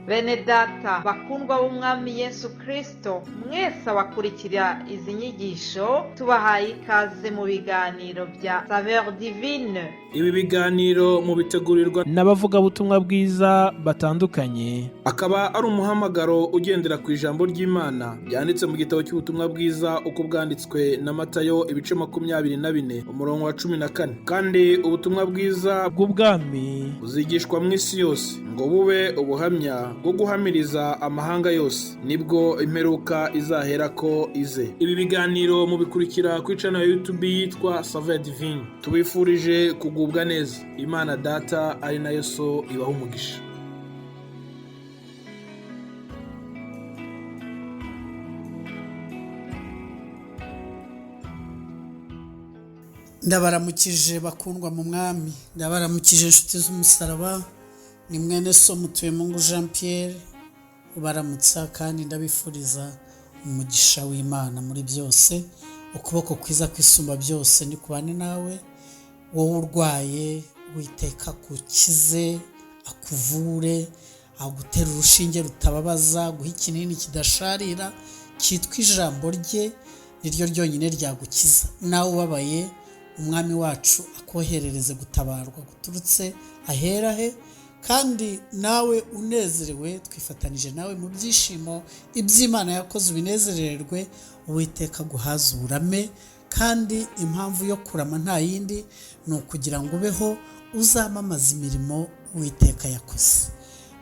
Bene data bakundwa b'umwami Yesu Kristo, mwese abakurikira izi nyigisho tubahaye ikaze mu biganiro bya SAVEUR DIVINE. Ibi biganiro mu bitegurirwa n'abavugabutumwa bwiza batandukanye, akaba ari umuhamagaro ugendera ku ijambo ry'Imana byanditse mu gitabo cy'ubutumwa bwiza uko bwanditswe na Matayo ibice 24 umurongo wa 14. Kandi ubutumwa bwiza bw'ubwami buzigishwa mu isi yose ngo bube ubuhamya bwo guhamiriza amahanga yose, nibwo imperuka izahera ko ize. Ibi biganiro mubikurikira ku channel ya YouTube yitwa SAVEUR DIVINE. Tubifurije kugubwa neza. Imana Data ari nayo So ibaha umugisha. Ndabaramukije bakundwa mu mwami, ndabaramukije inshuti z'umusaraba. Ni mwene so MUTUYEMUNGU Jean-Pierre ubaramutsa, kandi ndabifuriza umugisha w'Imana muri byose. Ukuboko kwiza kwisumba byose ni kubane nawe. Wowe urwaye, Uwiteka akukize, akuvure, agutera urushinge rutababaza, guha ikinini kidasharira cyitwa ijambo rye, niryo ryonyine ryagukiza. Nawe ubabaye, umwami wacu akoherereze gutabarwa guturutse ahera he, kandi nawe unezerewe twifatanije nawe mu byishimo iby'Imana yakoze ubinezererwe. Uwiteka guhaza uburame, kandi impamvu yo kurama nta yindi ni ukugira ngo ubeho uzamamaza imirimo Uwiteka yakoze.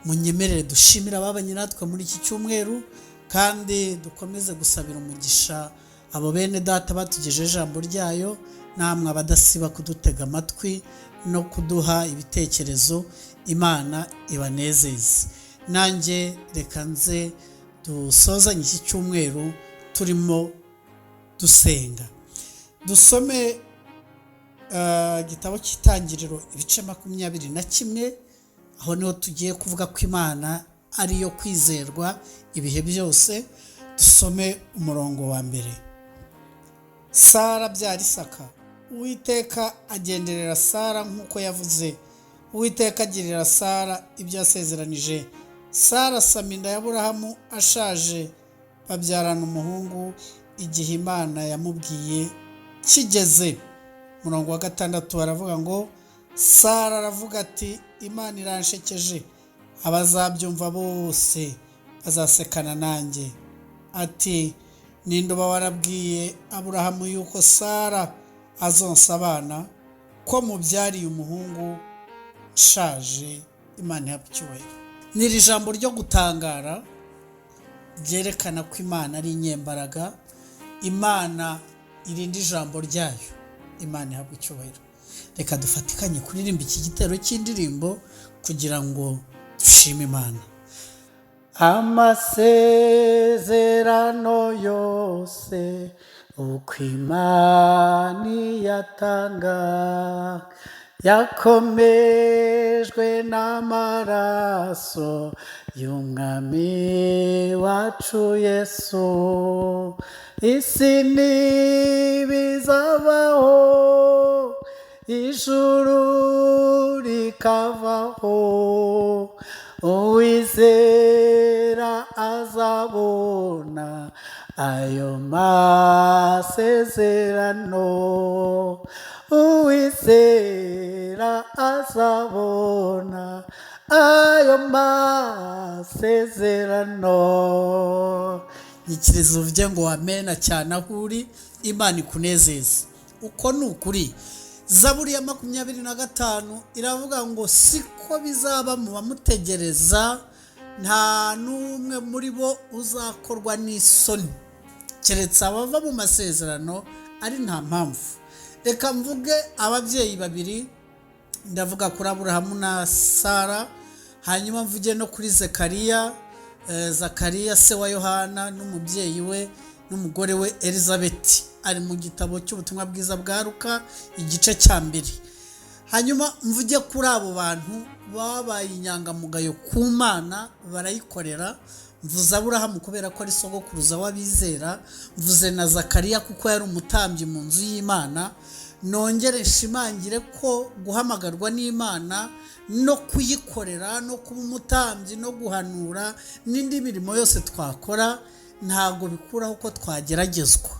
Munyemerere dushimira ababanye natwe muri iki cyumweru, kandi dukomeze gusabira umugisha abo bene data batugejeje ijambo ryayo, namwe abadasiba kudutega amatwi no kuduha ibitekerezo. Imana ibanezeze. Nanjye reka nze dusozanye iki cyumweru turimo dusenga. Dusome igitabo cy'Itangiriro ibice 21, aho niho tugiye kuvuga ko Imana ariyo kwizerwa ibihe byose. Dusome umurongo wa mbere. Sara abyara Isaka. Uwiteka agenderera Sara nk'uko yavuze. Uwiteka agirira Sara ibyo yasezeranije. Sara asama inda ya Aburahamu ashaje, babyarana umuhungu igihe Imana yamubwiye kigeze. Umurongo wa 6 aravuga ngo Sara aravuga ati, Imana iranshekeje, abazabyumva bose bazasekana nanjye. Ati, ninde uba warabwiye Aburahamu yuko Sara azonsa abana, ko mubyariye umuhungu nshaje? Imana yabyubaye. N'iri jambo ryo gutangara ryerekana ko Imana ari inyembaraga. Imana irinda ijambo ryayo. Imana ihabwa icyubahiro. Reka dufatikanye kuririmba iki gitero cy'indirimbo kugira ngo dushime Imana. Amasezerano yose uko Imana yatanga yakomejwe n'amaraso y'umwami wacu Yesu. Isi ntibizabaho, ijuru rikavaho, uwizera azabona ayo masezerano. Uwizera azabona ayo masezerano. Nyikiriza uvuge ngo amena cyane aho uri. Imana ikunezeze. Uko ni ukuri. Zaburi ya 25 iravuga ngo siko bizaba mu bamutegereza, nta n'umwe muri bo uzakorwa n'isoni, keretse abava mu masezerano ari nta mpamvu. Reka mvuge ababyeyi babiri, ndavuga kuri Aburahamu na Sara, hanyuma mvuge no kuri Zakariya se wa Yohana n'umubyeyi we n'umugore we Elizabeth. Ari mu gitabo cy'ubutumwa bwiza bwa Luka igice cya 2. Hanyuma mvuge kuri abo bantu babaye inyangamugayo ku Mana, barayikorera. Mvuze Aburahamu kubera ko ari sogokuruza w'abizera, mvuze na Zakariya kuko yari umutambyi mu nzu y'Imana, nongere nshimangire ko guhamagarwa n'Imana no kuyikorera no kuba umutambyi no guhanura n'indi mirimo yose twakora ntabwo bikuraho ko twageragezwa.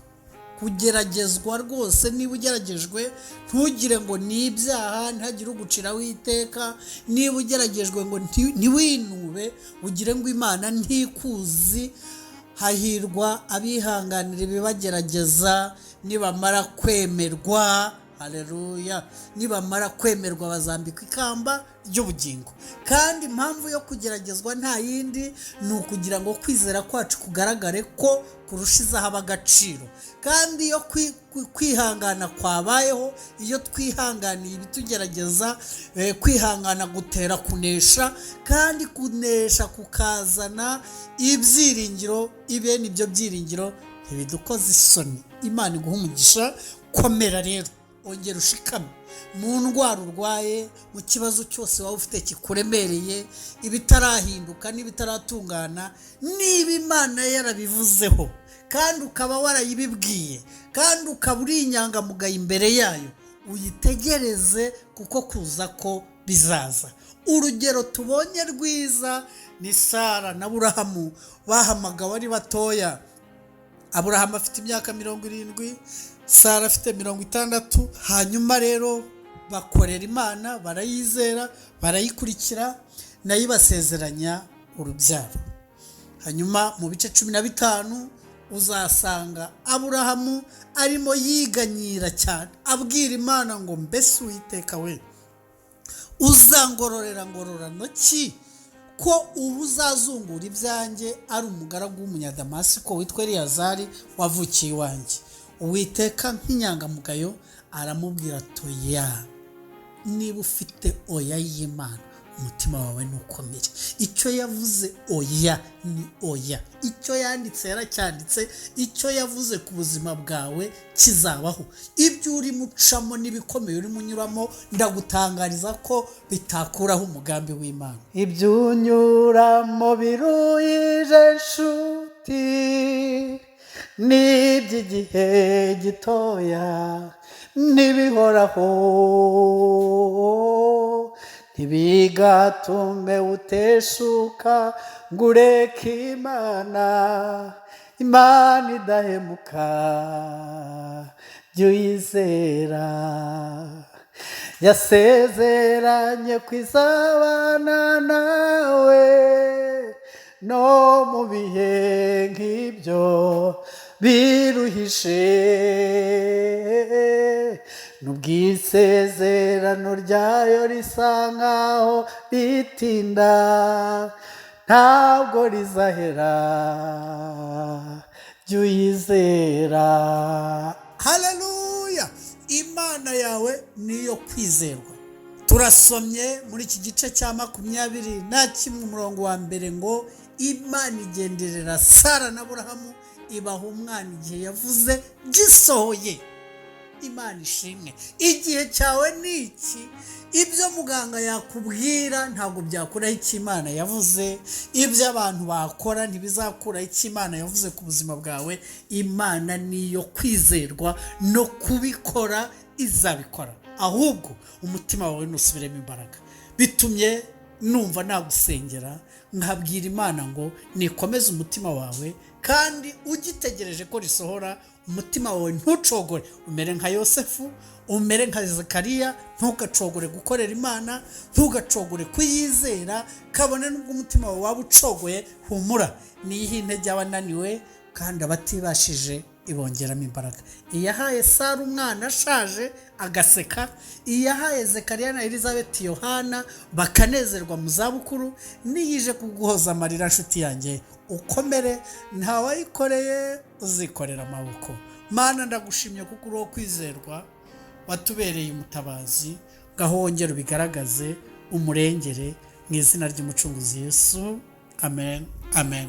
Kugeragezwa rwose, niba ugeragejwe ntugire ngo ni ibyaha, ntihagire uguciraho iteka. Niba ugeragejwe ngo ntiwinube, ugire ngo Imana ntikuzi. Hahirwa abihanganira ibibagerageza, nibamara kwemerwa, haleluya, nibamara kwemerwa bazambikwa ikamba ry'ubugingo. Kandi impamvu yo kugeragezwa nta yindi, ni ukugira ngo kwizera kwacu kugaragare ko kurushizaho agaciro. Kandi iyo kwihangana kwabayeho, iyo twihanganiye ibitugerageza, kwihangana gutera kunesha, kandi kunesha kukazana ibyiringiro. Ibene ibyo byiringiro ntibidukoze isoni. Imana iguha umugisha. Komera rero, ongera ushikame mu ndwara urwaye, mu kibazo cyose waba ufite kikuremereye, ibitarahinduka n'ibitaratungana. Niba Imana yarabivuzeho kandi ukaba warayibibwiye, kandi ukaba uri inyangamugayo imbere yayo, uyitegereze kuko kuza ko bizaza. Urugero tubonye rwiza ni Sara na Aburahamu, bahamagawe ari batoya. Aburahamu afite imyaka 70, Sara afite 60. Hanyuma rero bakorera Imana, barayizera, barayikurikira, nayo ibasezeranya urubyaro. Hanyuma mu bice 15 uzasanga Aburahamu arimo yiganyira cyane, abwira Imana ngo mbese Uwiteka we, uzangororera ngororano ki ko ubu uzazungura ibyanjye ari umugaragu w'umunyadamasiko witwa Eliyazari wavukiye iwanjye? Uwiteka nk'inyangamugayo aramubwira atoya, niba ufite oya y'Imana, umutima wawe ntukomere. Icyo yavuze oya ni oya, icyo yanditse yaracyanditse, icyo yavuze ku buzima bwawe kizabaho. Ibyo uri mucamo n'ibikomeye uri munyuramo, ndagutangariza ko bitakuraho umugambi w'Imana. Ibyo unyuramo biruhije nshuti, n'iby'igihe gitoya, ntibihoraho, ntibigatume uteshuka ngo ureke Imana. Imana idahemuka, jya uyizera. Yasezeranye kwizabana nawe no mu bihe nk'ibyo biruhishe. N'ubwisezerano ryayo risa nkaho ritinda, ntabwo rizahera, jya uyizera. Haleluya! Imana yawe niyo kwizerwa. Turasomye muri iki gice cya 21 umurongo wa mbere ngo Imana igenderera Sara na Aburahamu, ibaha umwana igihe yavuze gisohoye. Imana ishimwe. Igihe cyawe ni iki? Ibyo muganga yakubwira ntabwo byakuraho icyo Imana yavuze, ibyo abantu bakora ntibizakuraho icyo Imana yavuze ku buzima bwawe. Imana niyo kwizerwa, no kubikora izabikora. Ahubwo umutima wawe nusubiremo imbaraga. Bitumye numva nagusengera nkabwira Imana ngo nikomeze umutima wawe, kandi ugitegereje ko risohora. Umutima wawe ntucogore, umere nka Yosefu, umere nka Zekariya. Ntugacogore gukorera Imana, ntugacogore kuyizera. Kabone nubwo umutima wawe waba ucogoye, humura, niyihe intege abananiwe kandi abatibashije ibongeramo imbaraga. Iyahaye Sara umwana ashaje agaseka, iyahaye Zekariya na Elizabeth Yohana bakanezerwa mu zabukuru, niyije kuguhoza amarira nshuti yanjye, ukomere, ntawayikoreye uzikorera amaboko. Mana ndagushimye kuko uri wo kwizerwa, watubereye umutabazi, gahongera ubigaragaze, umurengere mu izina ry'umucunguzi Yesu. Amen, amen.